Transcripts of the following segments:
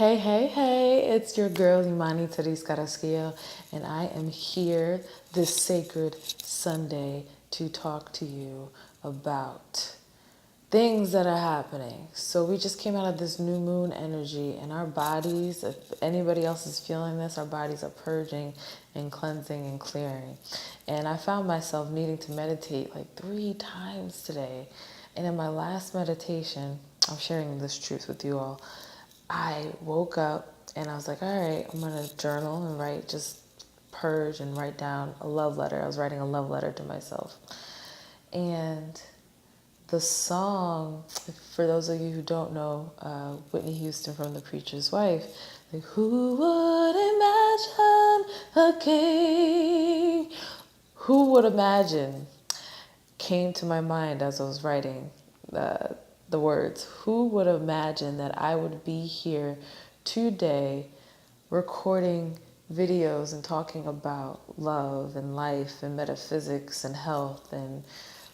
Hey, it's your girl Imani Teres Carrasquillo, and I am here this sacred Sunday to talk to you about things that are happening. So we just came out of this new moon energy, and our bodies, if anybody else is feeling this, our bodies are purging and cleansing and clearing. And I found myself needing to meditate like 3 times today. And in my last meditation, I'm sharing this truth with you all. I woke up and I was like, all right, I'm going to journal and write, just purge and write down a love letter. I was writing a love letter to myself. And the song, for those of you who don't know, Whitney Houston from The Preacher's Wife, like, who would imagine a king? Who would imagine came to my mind as I was writing the words. Who would imagine that I would be here today recording videos and talking about love and life and metaphysics and health? And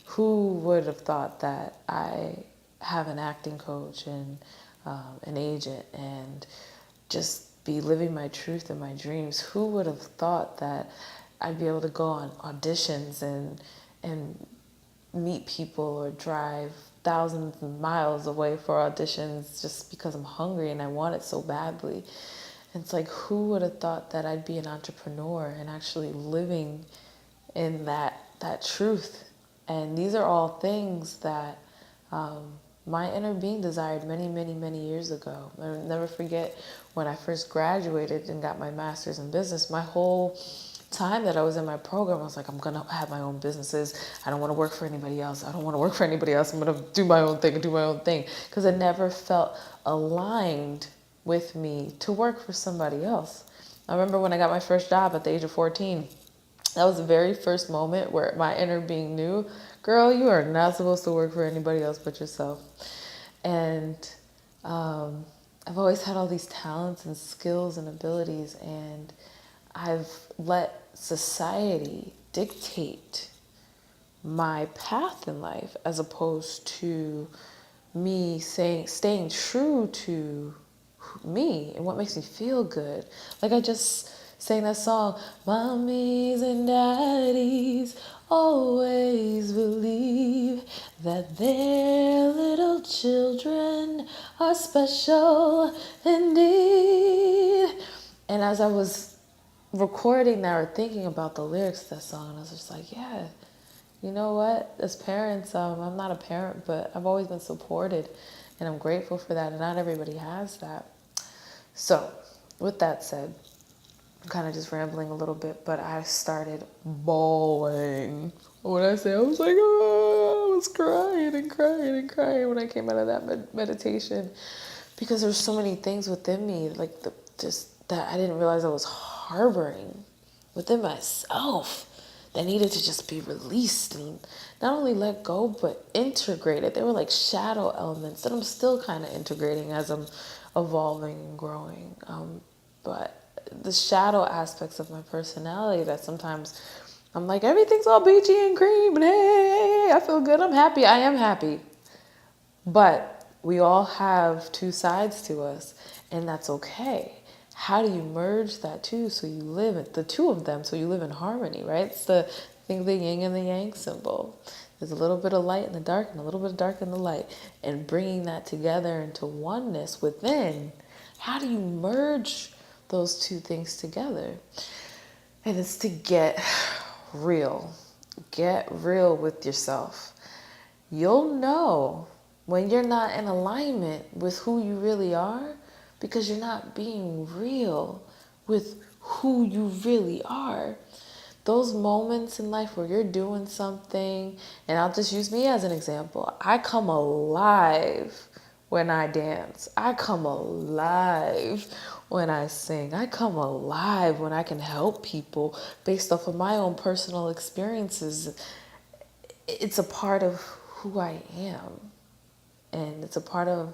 who would have thought that I have an acting coach and an agent and just be living my truth and my dreams? Who would have thought that I'd be able to go on auditions and meet people or drive thousands of miles away for auditions just because I'm hungry and I want it so badly? And it's like, who would have thought that I'd be an entrepreneur and actually living in that truth? And these are all things that my inner being desired many years ago. I'll never forget when I first graduated and got my master's in business. My whole time that I was in my program, I was like, I'm going to have my own businesses. I don't want to work for anybody else. I don't want to work for anybody else. I'm going to do my own thing and do my own thing. Because it never felt aligned with me to work for somebody else. I remember when I got my first job at the age of 14. That was the very first moment where my inner being knew, girl, you are not supposed to work for anybody else but yourself. And I've always had all these talents and skills and abilities, and I've let society dictate my path in life as opposed to me staying true to me and what makes me feel good. Like I just sang that song, mommies and daddies always believe that their little children are special indeed. And as I was recording that or thinking about the lyrics of that song, I was just like, yeah, you know what? As parents, I'm not a parent, but I've always been supported, and I'm grateful for that, and not everybody has that. So, with that said, I'm kind of just rambling a little bit, but I started bawling. When I say I was like, oh, I was crying when I came out of that meditation, because there's so many things within me, like just that I didn't realize I was harboring within myself that needed to just be released and not only let go, but integrated. They were like shadow elements that I'm still kind of integrating as I'm evolving and growing. But the shadow aspects of my personality that sometimes I'm like, everything's all beachy and cream and hey, I feel good, I'm happy, I am happy. But we all have 2 sides to us, and that's okay. How do you merge that too so you live the 2 of them so you live in harmony, right? It's the yin and the yang symbol. There's a little bit of light in the dark and a little bit of dark in the light, and bringing that together into oneness within. How do you merge those 2 things together? And it's to get real. Get real with yourself. You'll know when you're not in alignment with who you really are, because you're not being real with who you really are. Those moments in life where you're doing something, and I'll just use me as an example. I come alive when I dance. I come alive when I sing. I come alive when I can help people based off of my own personal experiences. It's a part of who I am. And it's a part of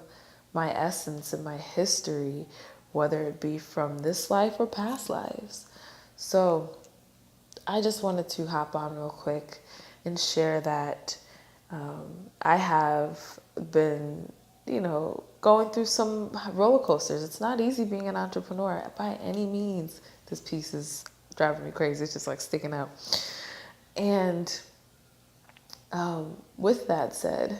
my essence and my history, whether it be from this life or past lives. So I just wanted to hop on real quick and share that I have been, going through some roller coasters. It's not easy being an entrepreneur by any means. This piece is driving me crazy. It's just like sticking out. And with that said,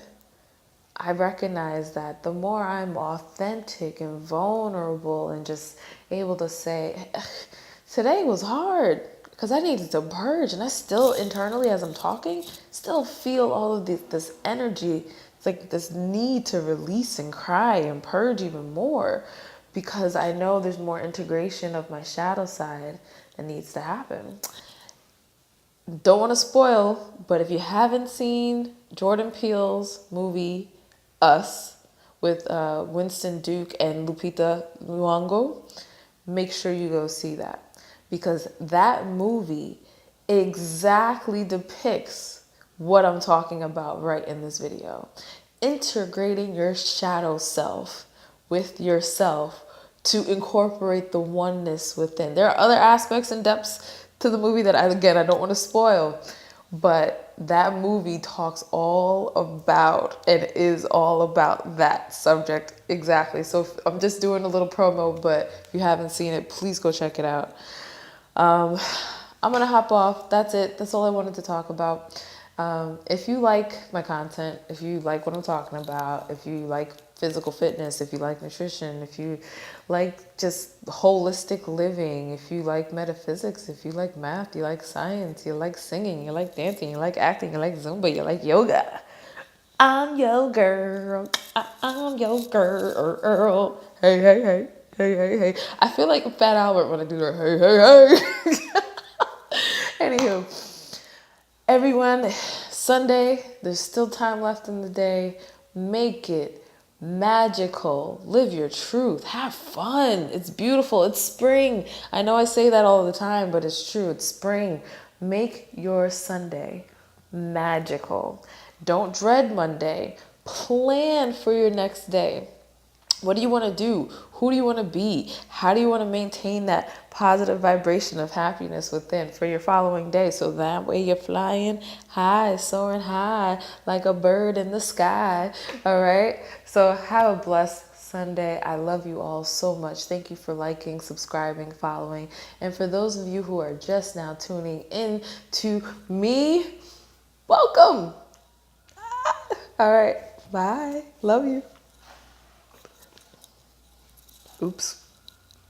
I recognize that the more I'm authentic and vulnerable and just able to say, today was hard because I needed to purge, and I still internally, as I'm talking, still feel all of this energy. It's like this need to release and cry and purge even more, because I know there's more integration of my shadow side that needs to happen. Don't want to spoil, but if you haven't seen Jordan Peele's movie Us with Winston Duke and Lupita Nyong'o, make sure you go see that, because that movie exactly depicts what I'm talking about right in this video. Integrating your shadow self with yourself to incorporate the oneness within. There are other aspects and depths to the movie that I don't want to spoil, but that movie talks all about and is all about that subject exactly. So I'm just doing a little promo, but if you haven't seen it, please go check it out. I'm gonna hop off. That's it. That's all I wanted to talk about. If you like my content, if you like what I'm talking about, if you like physical fitness, if you like nutrition, if you like just holistic living, if you like metaphysics, if you like math, you like science, you like singing, you like dancing, you like acting, you like Zumba, you like yoga, I'm your girl. I'm your girl. Hey, hey, hey. Hey, hey, hey. I feel like Fat Albert when I do that. Hey, hey, hey. Anywho, everyone, Sunday, there's still time left in the day. Make it magical. Live your truth. Have fun. It's beautiful. It's spring. I know I say that all the time, but it's true. It's spring. Make your Sunday magical. Don't dread Monday. Plan for your next day. What do you want to do? Who do you want to be? How do you want to maintain that positive vibration of happiness within for your following day? So that way you're flying high, soaring high like a bird in the sky. All right. So have a blessed Sunday. I love you all so much. Thank you for liking, subscribing, following. And for those of you who are just now tuning in to me, welcome. All right. Bye. Love you. Oops.